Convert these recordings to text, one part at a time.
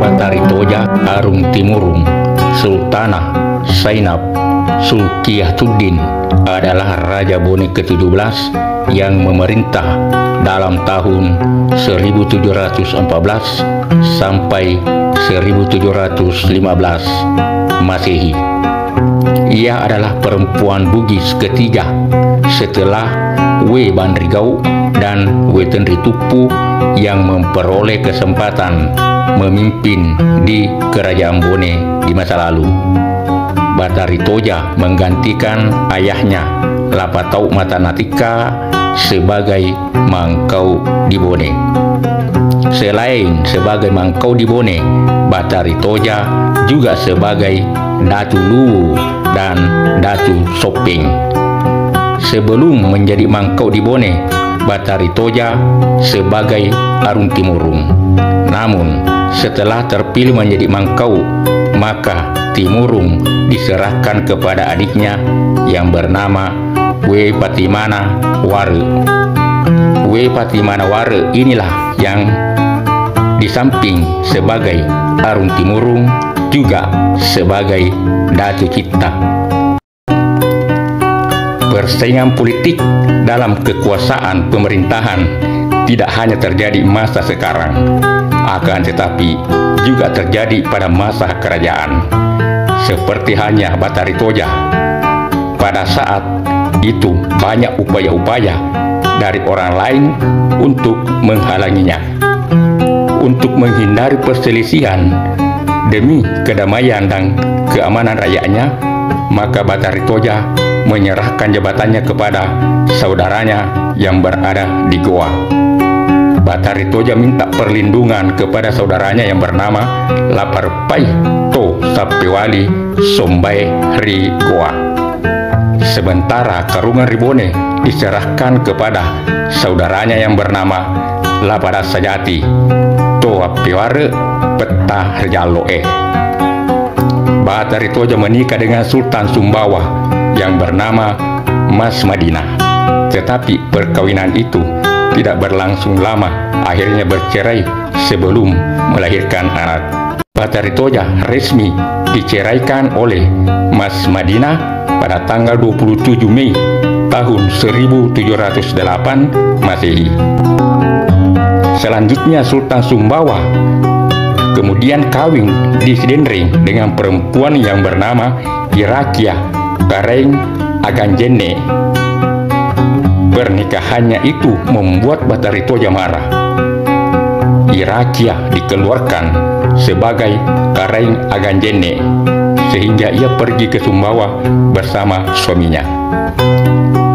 Batari Toja Arum Timurung Sultanah Zainab Zulkifliatuddin adalah Raja Bone ke-17 yang memerintah dalam tahun 1714 sampai 1715 Masehi. Ia adalah perempuan Bugis ketiga setelah W. Bandrigau dan W. Tenritupu yang memperoleh kesempatan memimpin di Kerajaan Bone di masa lalu. Batari Toja menggantikan ayahnya Lapatau Matanatika sebagai mangkau di Bone. Selain sebagai mangkau di Bone, Batari Toja juga sebagai Datu Luwu dan Datu Sopeng. Sebelum menjadi mangkau di Bone, Batari Toja sebagai Arum Timurung. Namun, setelah terpilih menjadi mangkau, maka Timurung diserahkan kepada adiknya yang bernama W. Patimana Ware. W. Patimana Ware inilah yang di samping sebagai Arum Timurung juga sebagai Datu Citta. Persaingan politik dalam kekuasaan pemerintahan tidak hanya terjadi masa sekarang, akan tetapi juga terjadi pada masa kerajaan. Seperti hanya Batari Toja, pada saat itu banyak upaya-upaya dari orang lain untuk menghalanginya. Untuk menghindari perselisihan demi kedamaian dan keamanan rakyatnya, maka Batari Toja menyerahkan jabatannya kepada saudaranya yang berada di Goa. Batari Toja minta perlindungan kepada saudaranya yang bernama Laparpai To Sapewali Sombai Ri Goa. Sementara Karungan Ribone diserahkan kepada saudaranya yang bernama Lapada Sajati To Apeware Peta Rjaloe. Batari Toja menikah dengan Sultan Sumbawa yang bernama Mas Madinah. Tetapi perkawinan itu tidak berlangsung lama, akhirnya bercerai sebelum melahirkan anak. Batari Toja resmi diceraikan oleh Mas Madinah pada tanggal 27 Mei tahun 1708 Masehi. Selanjutnya Sultan Sumbawa kemudian kawin di Sidenreng dengan perempuan yang bernama Irakia Kareng Aganjene. Pernikahannya itu membuat Batari Toja marah. Irakia dikeluarkan sebagai Kareng Aganjene sehingga ia pergi ke Sumbawa bersama suaminya.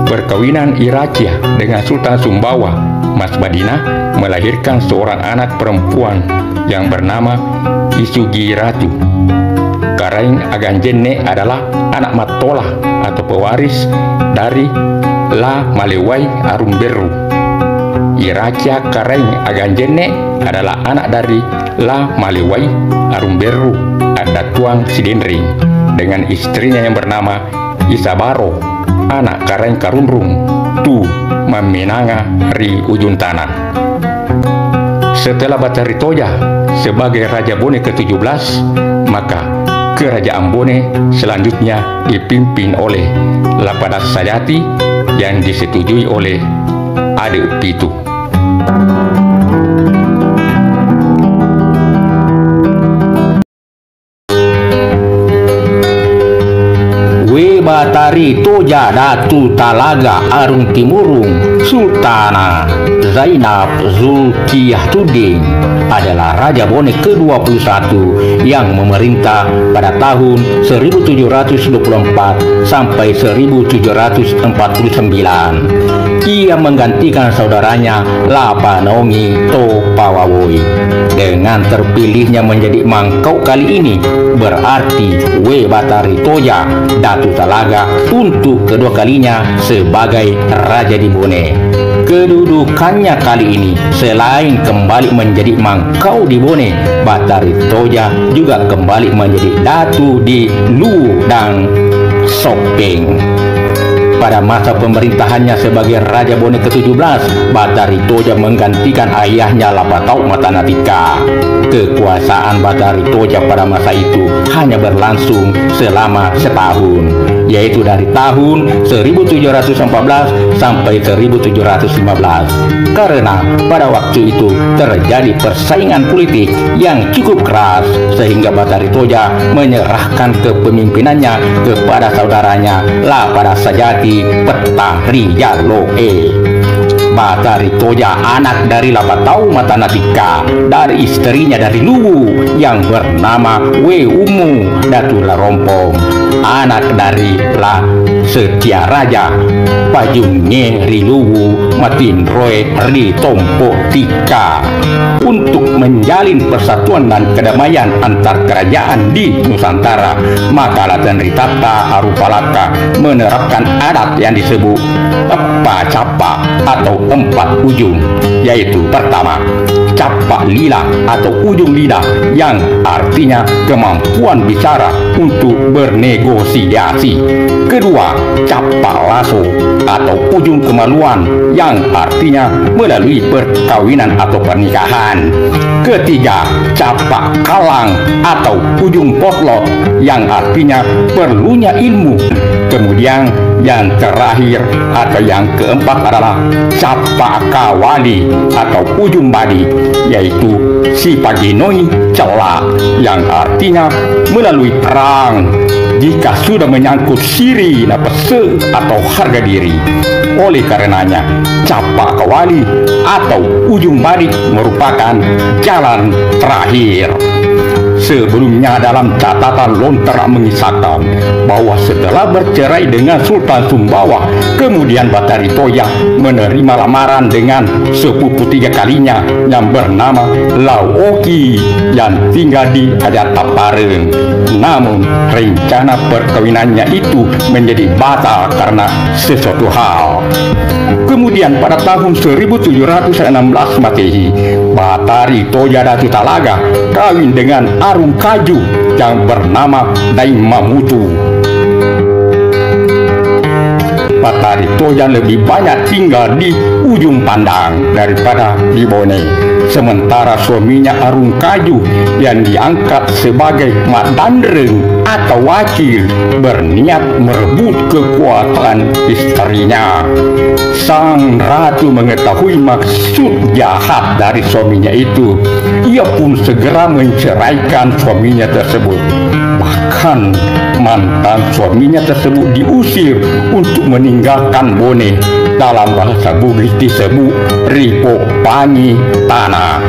Perkawinan Irakia dengan Sultan Sumbawa, Mas Madinah, melahirkan seorang anak perempuan yang bernama Isugi Ratu. Kareng Aganjene adalah anak matola atau pewaris dari La Malewai Arumberu. Irakia Kareng Aganjene adalah anak dari La Malewai Arumberu Adatuang Sidenreng dengan istrinya yang bernama Isabaro, anak Kareng Karunrung Tu Mamenanga Ri Ujuntana. Setelah Batari Toja sebagai Raja Bone ke-17, maka Kerajaan Bone selanjutnya dipimpin oleh Lapada Sajati yang disetujui oleh Ade Pitu. W. Batari Toja Datu Talaga Arum Timurung Sultanah Zainab Zulkifliatuddin adalah Raja Bone ke-21 yang memerintah pada tahun 1724 sampai 1749. Ia menggantikan saudaranya Lapanongi To Pawawoi. Dengan terpilihnya menjadi mangkau kali ini, berarti W. Batari Toja Datu Talaga untuk kedua kalinya sebagai Raja di Bone. Kedudukannya kali ini selain kembali menjadi mangkau di Bone, Batari Toja juga kembali menjadi Datu di Luwu dan Sopeng. pada masa pemerintahannya sebagai Raja Bone ke-17, Batari Toja menggantikan ayahnya Lapatau Matanatika. Kekuasaan Batari Toja pada masa itu hanya berlangsung selama setahun, yaitu dari tahun 1714 sampai 1715. Karena pada waktu itu terjadi persaingan politik yang cukup keras, sehingga Batari Toja menyerahkan kepemimpinannya kepada saudaranya Lapada Sajati Petahrijaloe. Batari Toja anak dari Lapatau Matanatika, dari istrinya dari Luwu yang bernama Weumu Datu Larompong, anak dari La Setia Raja Pajungne Riluwu Matinroe Ritompo Tika. Untuk menjalin persatuan dan kedamaian antar kerajaan di Nusantara, maka Raden Ritata Arupalaka menerapkan adat yang disebut Epa Capa atau 4 ujung, yaitu pertama, capa lila atau ujung lidah yang artinya kemampuan bicara untuk bernegosiasi. Kedua, capa laso atau ujung kemaluan yang artinya melalui perkawinan atau pernikahan. Ketiga, capa kalang atau ujung potlot yang artinya perlunya ilmu. Kemudian yang terakhir atau yang keempat adalah capa kawali atau ujung badi, yaitu si paginoi cela yang artinya melalui perang jika sudah menyangkut siri napese atau harga diri. Oleh karenanya, capa kawali atau ujung badi merupakan jalan terakhir. Sebelumnya dalam catatan Lontera mengisahkan bahwa setelah bercerai dengan Sultan Sumbawa, kemudian Batari Toja menerima lamaran dengan sepupu 3 kalinya yang bernama Lauoki yang tinggal di Ajatapareng. Namun rencana perkawinannya itu menjadi batal karena sesuatu hal. Kemudian pada tahun 1716 Masehi, Batari Toja Datu Talaga kawin dengan Arung Kaju yang bernama Daimamutu. Batari Toja lebih banyak tinggal di ujung pandang daripada di Bone, sementara suaminya Arung Kaju yang diangkat sebagai Mak Dandreng atau wakil berniat merebut kekuasaan istrinya. Sang ratu mengetahui maksud jahat dari suaminya itu. Ia pun segera menceraikan suaminya tersebut. Bahkan mantan suaminya tersebut diusir untuk meninggalkan Bone. Dalam bahasa Bugis disebut Ripo Pani Tanah.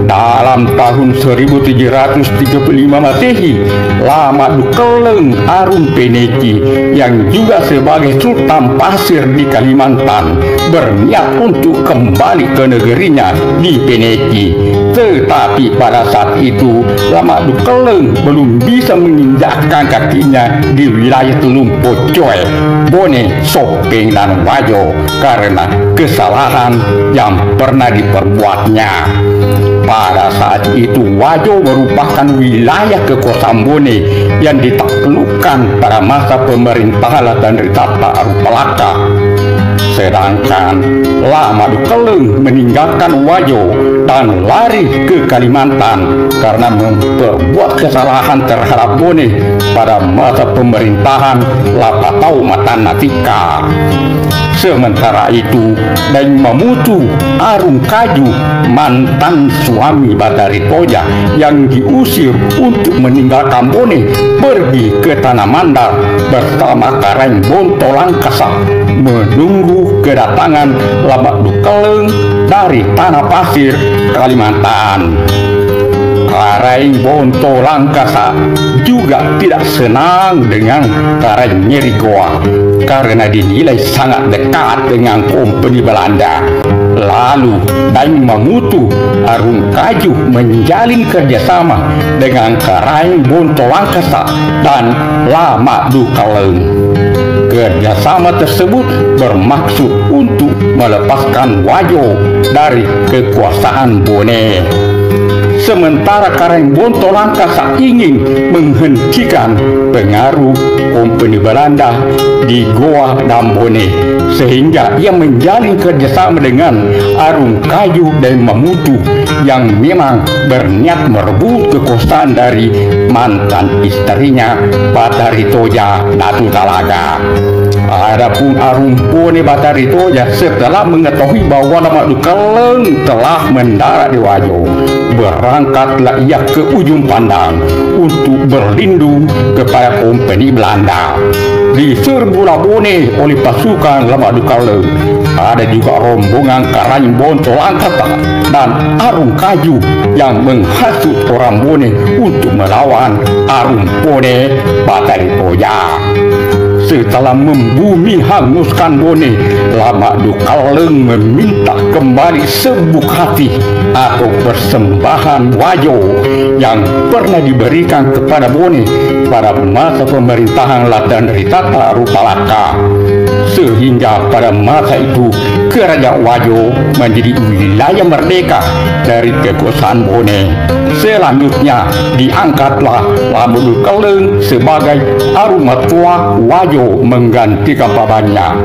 Dalam tahun 1735 Masehi, Lama Dukeleng Arun Peneki yang juga sebagai Sultan Pasir di Kalimantan berniat untuk kembali ke negerinya di Peneki. Tetapi pada saat itu Lama Dukeleng belum bisa menginjakkan kakinya di wilayah Telung Pocoy, Bone, Sopeng, dan Wajo karena kesalahan yang pernah diperbuatnya. Pada saat itu Wajo merupakan wilayah kekuasaan Bone yang ditaklukkan pada masa pemerintahan Raden Ritata Arupalaka. Sedangkan Lama Dukeleng meninggalkan Wajo dan lari ke Kalimantan karena memperbuat kesalahan terhadap Bone pada masa pemerintahan Lapatau Matanatika. Sementara itu, Daimamutu Arung Kaju, mantan suami Batari Toja yang diusir untuk meninggalkan Bone, pergi ke Tanah Mandar bersama Karaeng Bonto Langkasa menunggu kedatangan Lama Dukeleng dari Tanah Pasir, Kalimantan. Karaeng Bonto Langkasa juga tidak senang dengan Karaeng Nyerigoa karena dinilai sangat dekat dengan kompeni Belanda. Lalu Daimamutu Arung Kaju menjalin kerjasama dengan Karaeng Bonto Langkasa dan Lama Dukeleng. Kerjasama tersebut bermaksud untuk melepaskan Wajo dari kekuasaan Bone. sementara Karang Bontolangka ingin menghentikan pengaruh Kompeni Belanda di Goa Dambone, sehingga ia menjalin kerjasama dengan Arung Kayu dan Mamutu yang memang berniat merebut kekuasaan dari mantan istrinya Batari Toja Datu Talaga. Adapun Arung Pone Batari Toja setelah mengetahui bahwa Lama Dukaleng telah mendarat di Wajo, berangkatlah ia ke ujung pandang untuk berlindung kepada Kompeni Belanda. Diserbu Labone oleh pasukan Lama Dukaleng. Ada juga rombongan Karang Bontolangka dan Arung Kayu yang menghasut orang Bone untuk melawan Arung Pone Batari Toja. Setelah membumi hanguskan Bone, Lama Dukaleng meminta kembali sebuk hati atau persembahan Wajo yang pernah diberikan kepada Bone pada masa pemerintahan Latan Ritata Rupalaka. Sehingga pada masa itu Kerajaan Wajo menjadi wilayah merdeka dari kekuasaan Bone. Selanjutnya diangkatlah Lama Dukaleng sebagai Arung Matua Wajo menggantikan pamannya.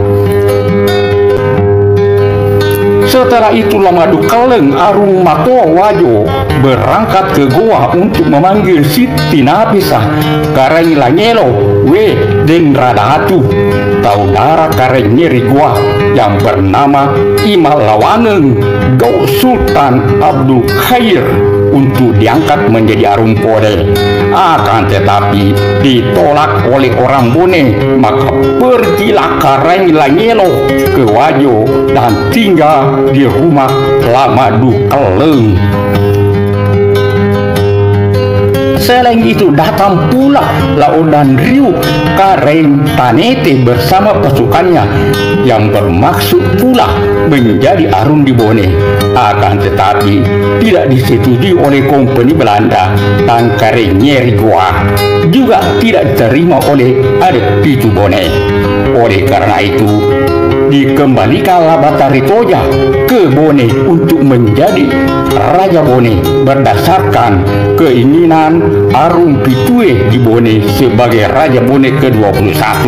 Setelah itu Lama Dukaleng Arung Matua Wajo berangkat ke Goa untuk memanggil Siti Nafisah Karang Langelo we den Radatu, saudara Karang Nyeri Goa yang bernama Imal Lawaneng Gau Sultan Abdul Khair untuk diangkat menjadi Arung Pone. Akan tetapi ditolak oleh orang Bone, maka pergilah Karang Langelo ke Wajo dan tinggal di rumah Lama Dukaleng. Selain itu datang pula Laudan Riu Karang Tanete bersama pasukannya yang bermaksud pula menjadi Arung di Bone. Akan tetapi tidak disetujui oleh Kompeni Belanda dan Karang Nyeri Goa, juga tidak diterima oleh adat Pitu Bone. Oleh karena itu dikembalikanlah Batari Toja ke Bone untuk menjadi Raja Bone berdasarkan keinginan Arung Pitue di Bone sebagai Raja Bone ke-21.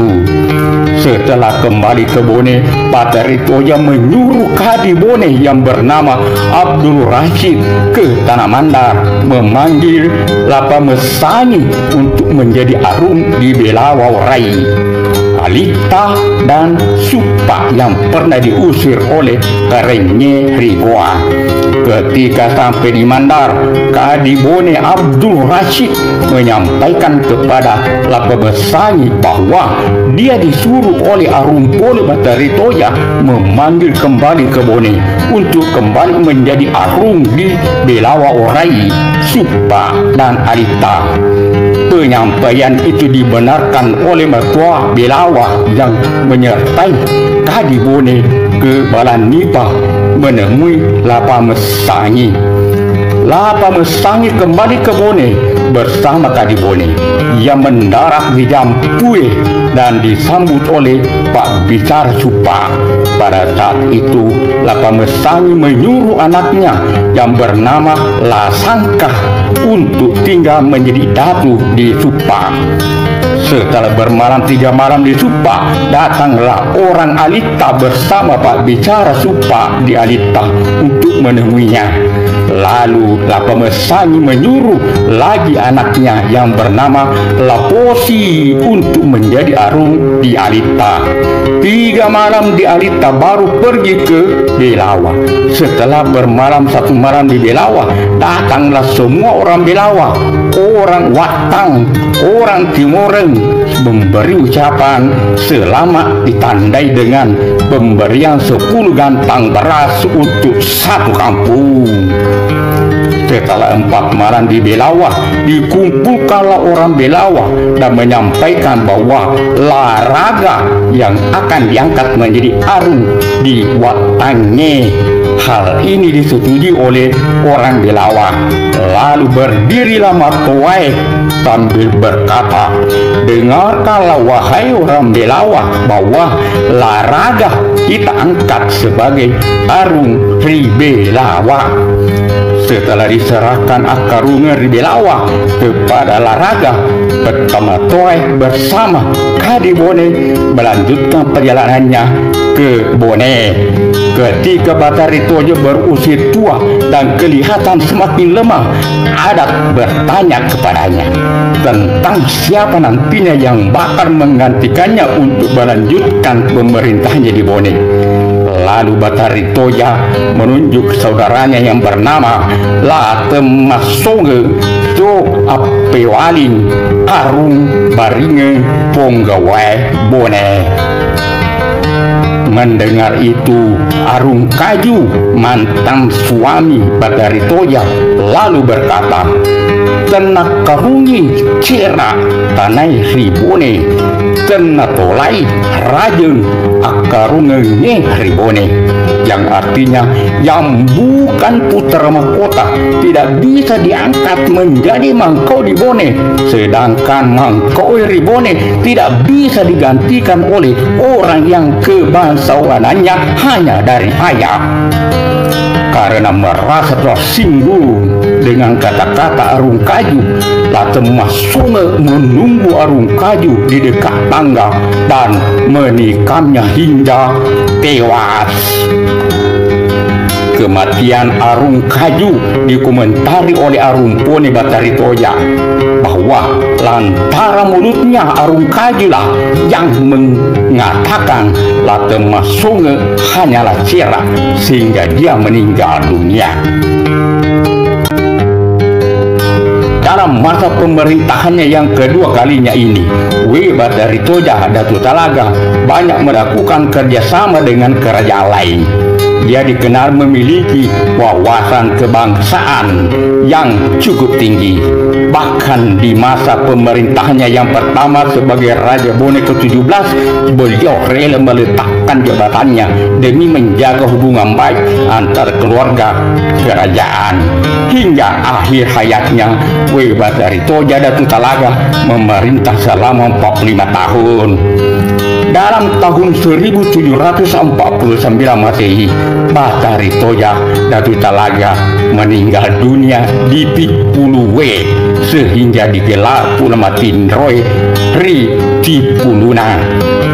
Setelah kembali ke Bone, Batari Toja menyuruh Kadi Bone yang bernama Abdul Rashid ke Tanah Mandar memanggil Lapa Mesani untuk menjadi Arung di Belawa Rai, Alita dan Supa yang pernah diusir oleh Karang Nyeri Goa. Ketika sampai di Mandar, Kadi Bone Abdul Rashid menyampaikan kepada Lapa Mesani bahwa dia disuruh oleh Arung Pone Batari Toja memanggil kembali ke Bone untuk kembali menjadi Arung di Belawa Orai, Supa dan Alita. Penyampaian itu dibenarkan oleh Mertua Belawa yang menyertai Kadi Bone ke Balanipa menemui Lapa Mesani. Lapa Mesani kembali ke Bone bersama Kadi Bone. Ia mendarat di Jampue dan disambut oleh Pak Bicar Supa. Pada saat itu Lapa Mesani menyuruh anaknya yang bernama Lasangkah untuk tinggal menjadi datu di Supa. Setelah bermalam 3 malam di Supa, datanglah orang Alita bersama Pak Bicara Supa di Alita untuk menemuinya. Lalu Lapa Mesani menyuruh lagi anaknya yang bernama Laposi untuk menjadi Arung di Alita. 3 malam di Alita baru pergi ke Belawa. Setelah bermalam 1 malam di Belawa, datanglah semua orang Belawa, orang Watang, orang Timoreng, memberi ucapan selamat ditandai dengan pemberian 10 gantang beras untuk satu kampung. Setelah 4 malam di Belawa, dikumpulkanlah orang Belawa dan menyampaikan bahwa Laraga yang akan diangkat menjadi Arung di Watange. Hal ini disetujui oleh orang Belawa. Lalu berdirilah Matowae sambil berkata, "Dengarkanlah wahai orang Belawa bahwa Laraga kita angkat sebagai Arung Ri Belawa." setelah diserahkan Akarunge Ribelawa kepada Laraga, pertama Toeh bersama Kadi Bone melanjutkan perjalanannya ke Bone. Ketika Batari Toja berusia tua dan kelihatan semakin lemah, Adat bertanya kepadanya tentang siapa nantinya yang bakal menggantikannya untuk melanjutkan pemerintahnya di Bone. Lalu Batari Toja menunjuk saudaranya yang bernama Latemasonge To Apewaling Arung Baringe Ponggawai Bone. Mendengar itu, Arung Kaju, mantan suami Batari Toja, lalu berkata, "Tenak karungi cera tanai ribone, tenatolai rajeng akarunge ribone," yang artinya yang bukan putra mahkota tidak bisa diangkat menjadi mangkau di Bone, sedangkan mangkau ribone tidak bisa digantikan oleh orang yang kebangsawanannya hanya dari ayah. Karena merasa tersinggung dengan kata-kata Arung Kaju, Latemasonge menunggu Arung Kaju di dekat tangga dan menikamnya hingga tewas. Kematian Arung Kaju dikomentari oleh Arung Pone Batari Toja bahwa lantaran mulutnya Arung Kaju lah yang mengatakan Latemasonge hanyalah cera sehingga dia meninggal dunia. Dalam masa pemerintahannya yang kedua kalinya ini, W. Batari Toja Datu Talaga banyak melakukan kerjasama dengan kerajaan lain. Dia dikenal memiliki wawasan kebangsaan yang cukup tinggi. Bahkan di masa pemerintahannya yang pertama sebagai Raja Bone ke-17, beliau rela meletakkan jabatannya demi menjaga hubungan baik antar keluarga kerajaan. Hingga akhir hayatnya, W. Batari Toja Datu Talaga memerintah selama 45 tahun. Dalam tahun 1749 Masehi, Batari Toja Datu Talaga meninggal dunia di Tipuluwe sehingga digelar Purnama Tindroe Ri Tipuluna.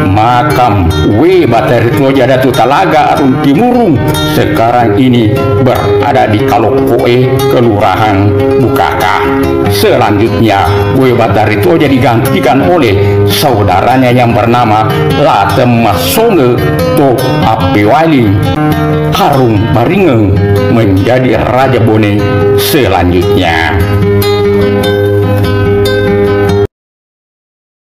Makam W. Batari Toja Datu Talaga Arung Timurung sekarang ini berada di Kalopoe, Kelurahan Bukaka. Selanjutnya, W. Batari Toja digantikan oleh saudaranya yang bernama Latemasonge To Apewaling Arung Baringe menjadi Raja Bone selanjutnya.